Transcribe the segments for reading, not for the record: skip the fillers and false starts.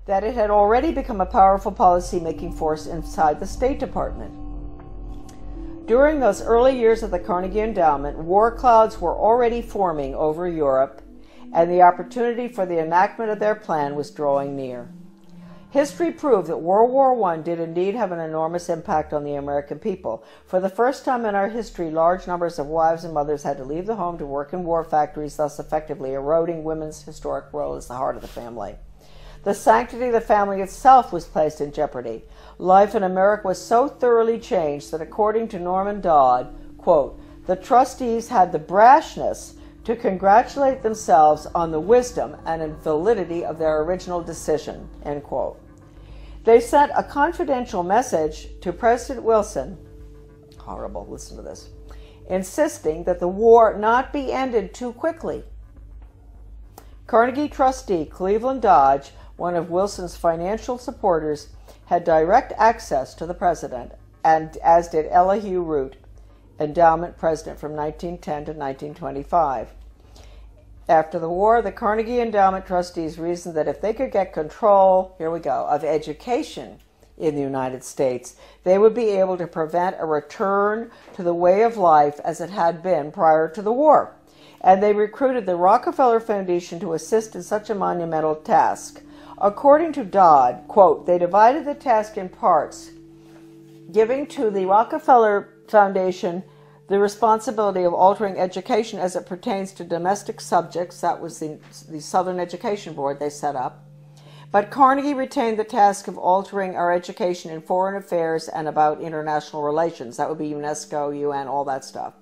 that it had already become a powerful policy-making force inside the State Department. During those early years of the Carnegie Endowment, war clouds were already forming over Europe, and the opportunity for the enactment of their plan was drawing near. History proved that World War I did indeed have an enormous impact on the American people. For the first time in our history, large numbers of wives and mothers had to leave the home to work in war factories, thus effectively eroding women's historic role as the heart of the family. The sanctity of the family itself was placed in jeopardy. Life in America was so thoroughly changed that, according to Norman Dodd, quote, the trustees had the brashness to congratulate themselves on the wisdom and validity of their original decision, end quote. They sent a confidential message to President Wilson, horrible, listen to this, insisting that the war not be ended too quickly. Carnegie trustee Cleveland Dodge, one of Wilson's financial supporters, had direct access to the president, and as did Elihu Root, endowment president from 1910 to 1925. After the war, the Carnegie Endowment trustees reasoned that if they could get control, here we go, of education in the United States, they would be able to prevent a return to the way of life as it had been prior to the war. And they recruited the Rockefeller Foundation to assist in such a monumental task. According to Dodd, quote, they divided the task in parts, giving to the Rockefeller Foundation the responsibility of altering education as it pertains to domestic subjects. That was the Southern Education Board they set up. But Carnegie retained the task of altering our education in foreign affairs and about international relations. That would be UNESCO, UN, all that stuff.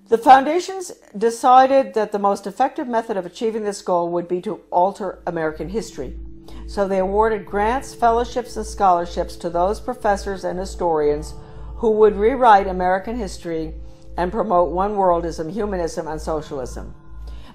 The foundations decided that the most effective method of achieving this goal would be to alter American history. So they awarded grants, fellowships, and scholarships to those professors and historians who would rewrite American history and promote one-worldism, humanism, and socialism.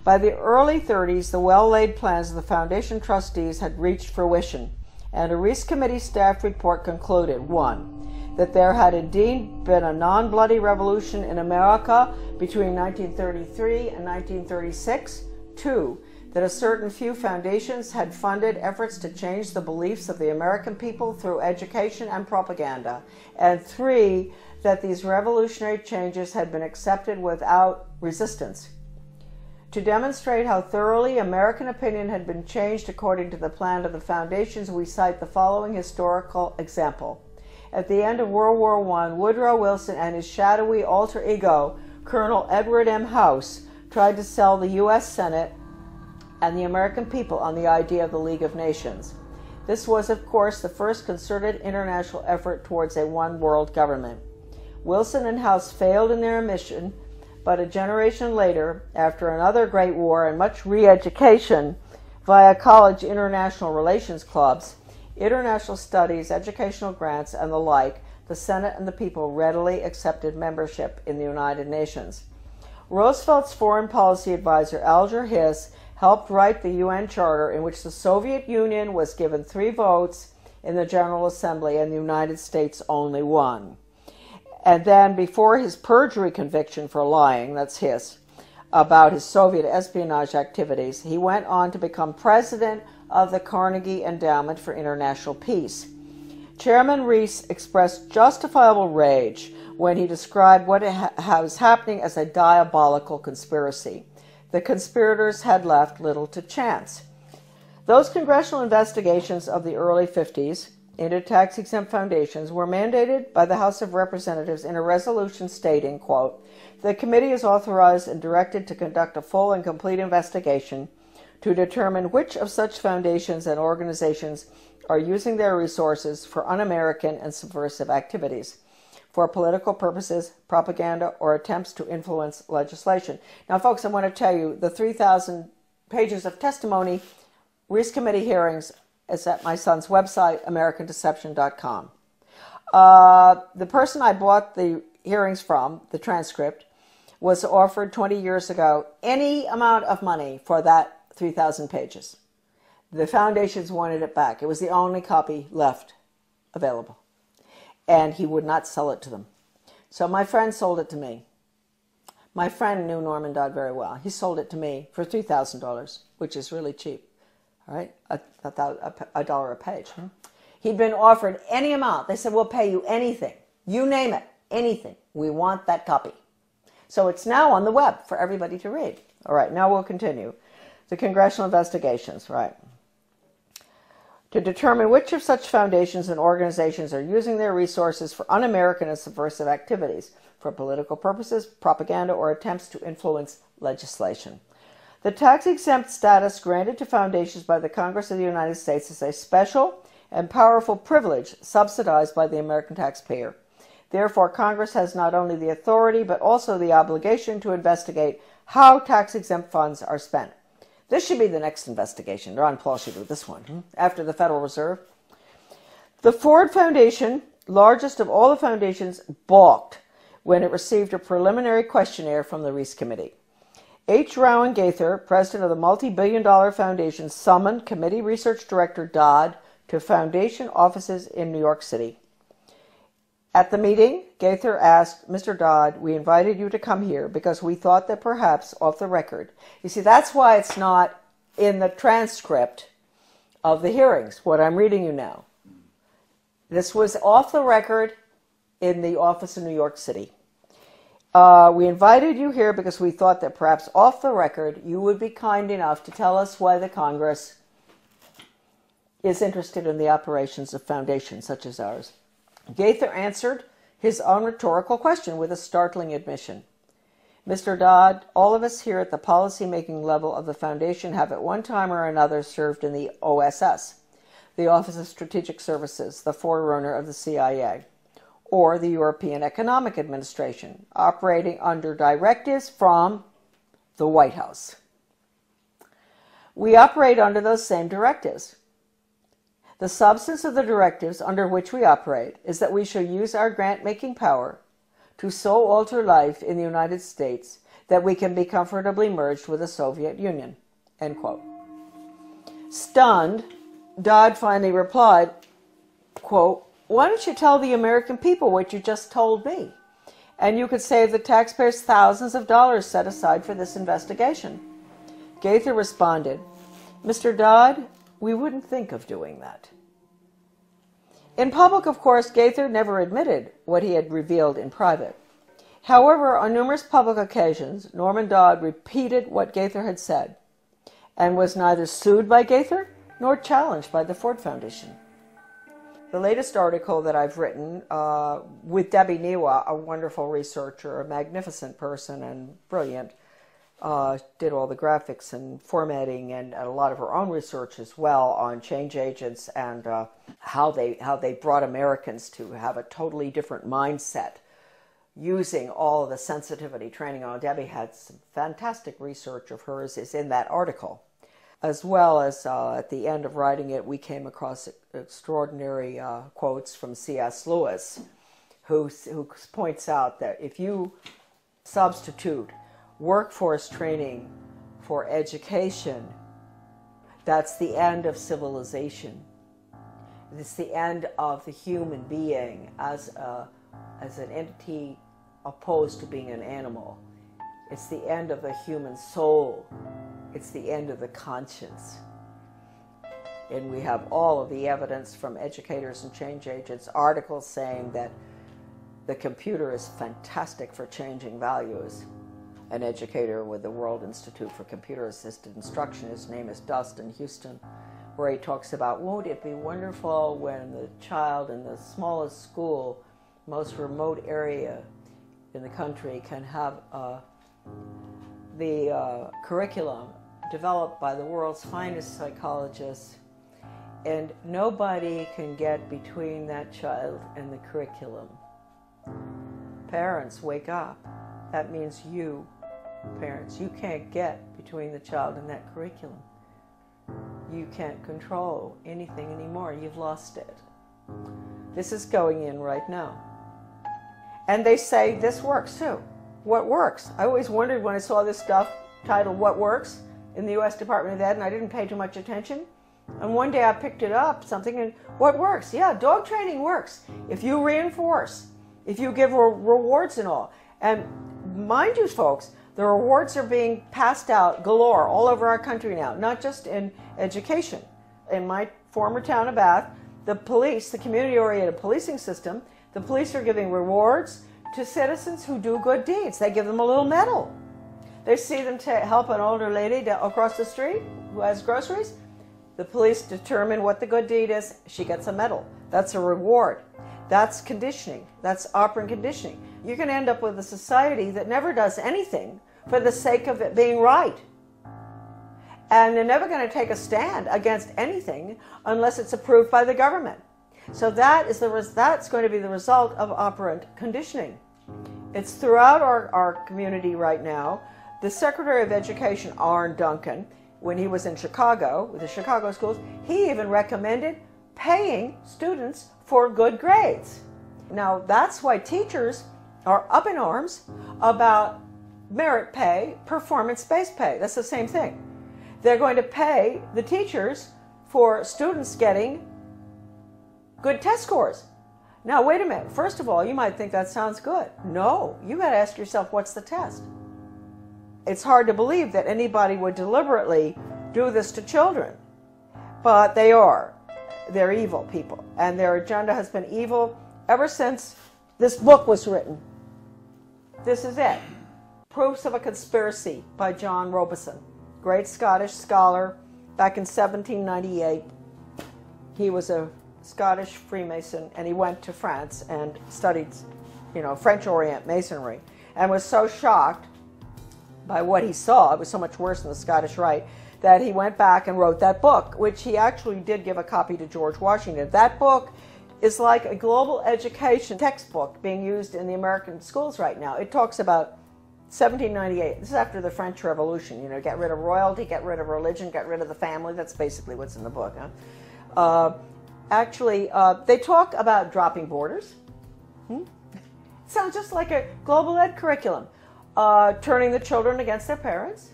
By the early 30s, the well-laid plans of the Foundation trustees had reached fruition, and a Reese Committee staff report concluded, 1, that there had indeed been a non-bloody revolution in America between 1933 and 1936, 2, that a certain few foundations had funded efforts to change the beliefs of the American people through education and propaganda, and 3, that these revolutionary changes had been accepted without resistance. To demonstrate how thoroughly American opinion had been changed according to the plan of the foundations, we cite the following historical example. At the end of World War I, Woodrow Wilson and his shadowy alter ego, Colonel Edward M. House, tried to sell the U.S. Senate and the American people on the idea of the League of Nations. This was, of course, the first concerted international effort towards a one-world government. Wilson and House failed in their mission, but a generation later, after another great war and much re-education via college international relations clubs, international studies, educational grants, and the like, the Senate and the people readily accepted membership in the United Nations. Roosevelt's foreign policy advisor, Alger Hiss, helped write the UN Charter, in which the Soviet Union was given 3 votes in the General Assembly and the United States only 1. And then, before his perjury conviction for lying, that's Hiss, about his Soviet espionage activities, he went on to become president of the Carnegie Endowment for International Peace. Chairman Reese expressed justifiable rage when he described what was happening as a diabolical conspiracy. The conspirators had left little to chance. Those congressional investigations of the early 50s into tax-exempt foundations were mandated by the House of Representatives in a resolution stating, quote, the committee is authorized and directed to conduct a full and complete investigation to determine which of such foundations and organizations are using their resources for un-American and subversive activities, for political purposes, propaganda, or attempts to influence legislation. Now, folks, I want to tell you, the 3,000 pages of testimony, Reese Committee hearings, is at my son's website, AmericanDeception.com. The person I bought the hearings from, the transcript, was offered 20 years ago any amount of money for that 3,000 pages. The foundations wanted it back. It was the only copy left available. And he would not sell it to them. So my friend sold it to me. My friend knew Norman Dodd very well. He sold it to me for $3,000, which is really cheap. All right, a dollar a page. He'd been offered any amount. They said, we'll pay you anything. You name it, anything. We want that copy. So it's now on the web for everybody to read. All right, now we'll continue. The congressional investigations, right. To determine which of such foundations and organizations are using their resources for un-American and subversive activities, for political purposes, propaganda, or attempts to influence legislation. The tax-exempt status granted to foundations by the Congress of the United States is a special and powerful privilege subsidized by the American taxpayer. Therefore, Congress has not only the authority but also the obligation to investigate how tax-exempt funds are spent. This should be the next investigation. Ron Paul should do this one, after the Federal Reserve. The Ford Foundation, largest of all the foundations, balked when it received a preliminary questionnaire from the Reese Committee. H. Rowan Gaither, president of the multi-billion-dollar foundation, summoned committee research director Dodd to foundation offices in New York City. At the meeting, Gaither asked, Mr. Dodd, we invited you to come here because we thought that perhaps off the record. You see, that's why it's not in the transcript of the hearings, what I'm reading you now. This was off the record in the office in New York City. We invited you here because we thought that perhaps off the record you would be kind enough to tell us why the Congress is interested in the operations of foundations such as ours. Gaither answered his own rhetorical question with a startling admission. Mr. Dodd, all of us here at the policy-making level of the foundation have at one time or another served in the OSS, the Office of Strategic Services, the forerunner of the CIA, or the European Economic Administration, operating under directives from the White House. We operate under those same directives. The substance of the directives under which we operate is that we shall use our grant-making power to so alter life in the United States that we can be comfortably merged with the Soviet Union, end quote. Stunned, Dodd finally replied, quote, why don't you tell the American people what you just told me? And you could save the taxpayers thousands of dollars set aside for this investigation. Gaither responded, Mr. Dodd, we wouldn't think of doing that. In public, of course, Gaither never admitted what he had revealed in private. However, on numerous public occasions, Norman Dodd repeated what Gaither had said and was neither sued by Gaither nor challenged by the Ford Foundation. The latest article that I've written with Debbie Niwa, a wonderful researcher, a magnificent person and brilliant, did all the graphics and formatting and a lot of her own research as well on change agents and how they brought Americans to have a totally different mindset using all of the sensitivity training. Debbie had some fantastic research of hers is in that article. As well as at the end of writing it, we came across extraordinary quotes from C.S. Lewis, who points out that if you substitute workforce training for education, that's the end of civilization. It's the end of the human being as an entity opposed to being an animal. It's the end of the human soul. It's the end of the conscience. And we have all of the evidence from educators and change agents, articles saying that the computer is fantastic for changing values. An educator with the World Institute for Computer-Assisted Instruction, his name is Dustin Houston, where he talks about, won't it be wonderful when the child in the smallest school, most remote area in the country can have the curriculum developed by the world's finest psychologists, and nobody can get between that child and the curriculum. Parents, wake up. That means you, parents, you can't get between the child and that curriculum. You can't control anything anymore. You've lost it. This is going in right now. And they say this works too. What works? I always wondered when I saw this stuff titled What Works in the U.S. Department of Ed, and I didn't pay too much attention. And one day I picked it up, something, and what works? Yeah, dog training works. If you reinforce, if you give rewards and all. And mind you, folks, The rewards are being passed out galore all over our country now, not just in education. In my former town of Bath, the police, the community-oriented policing system, the police are giving rewards to citizens who do good deeds. They give them a little medal. They see them to help an older lady across the street who has groceries. The police determine what the good deed is. She gets a medal. That's a reward. That's conditioning. That's operant conditioning. You're going to end up with a society that never does anything for the sake of it being right. And they're never going to take a stand against anything unless it's approved by the government. So that's going to be the result of operant conditioning. It's throughout our community right now. The Secretary of Education, Arne Duncan, when he was in Chicago, with the Chicago schools, he even recommended paying students for good grades. Now, that's why teachers are up in arms about merit pay, performance-based pay. That's the same thing. They're going to pay the teachers for students getting good test scores. Now, wait a minute. First of all, you might think that sounds good. No, you got to ask yourself, what's the test? It's hard to believe that anybody would deliberately do this to children, but they are. They're evil people, and their agenda has been evil ever since this book was written. This is it. Proofs of a Conspiracy by John Robison, great Scottish scholar back in 1798. He was a Scottish Freemason, and he went to France and studied, French Orient Masonry, and was so shocked by what he saw, it was so much worse than the Scottish Rite, that he went back and wrote that book, which he actually did give a copy to George Washington. That book is like a global education textbook being used in the American schools right now. It talks about 1798. This is after the French Revolution. Get rid of royalty, get rid of religion, get rid of the family. That's basically what's in the book. They talk about dropping borders. It sounds just like a global ed curriculum. Turning the children against their parents.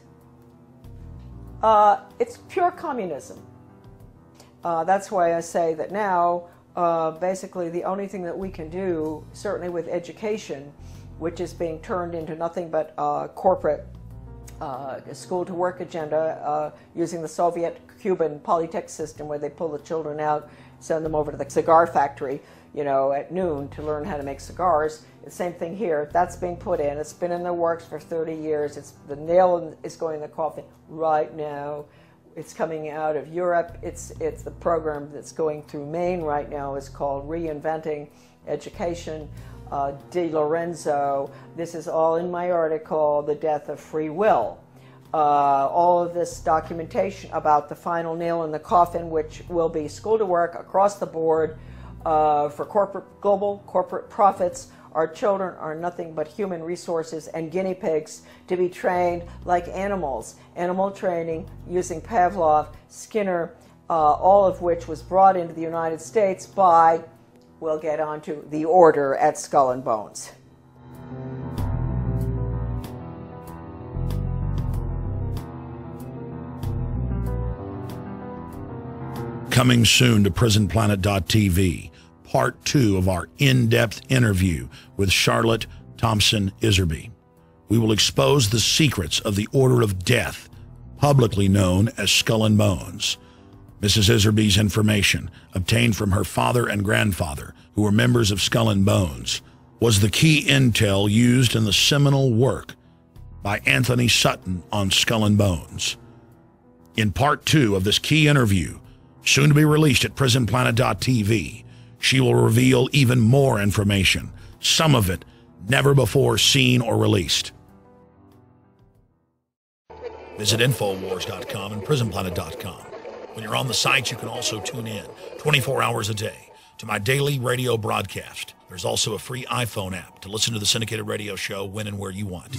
It's pure communism. That's why I say that now, basically, the only thing that we can do, certainly with education, which is being turned into nothing but corporate school-to-work agenda, using the Soviet-Cuban Polytech system, where they pull the children out, send them over to the cigar factory, at noon to learn how to make cigars. The same thing here. That's being put in. It's been in the works for 30 years. The nail is going in the coffin right now. It's coming out of Europe. It's the program that's going through Maine right now is called Reinventing Education. Di Lorenzo. This is all in my article, The Death of Free Will. All of this documentation about the final nail in the coffin, which will be school to work across the board for global corporate profits. Our children are nothing but human resources and guinea pigs to be trained like animals. Animal training using Pavlov, Skinner, all of which was brought into the United States by, we'll get onto, the order at Skull and Bones. Coming soon to PrisonPlanet.tv, part 2 of our in-depth interview with Charlotte Thompson Iserbyt. We will expose the secrets of the Order of Death, publicly known as Skull and Bones. Mrs. Iserbyt's information, obtained from her father and grandfather, who were members of Skull and Bones, was the key intel used in the seminal work by Anthony Sutton on Skull and Bones. In part 2 of this key interview, soon to be released at PrisonPlanet.tv, she will reveal even more information, some of it never before seen or released. Visit Infowars.com and PrisonPlanet.com. When you're on the site, you can also tune in 24 hours a day to my daily radio broadcast. There's also a free iPhone app to listen to the syndicated radio show when and where you want.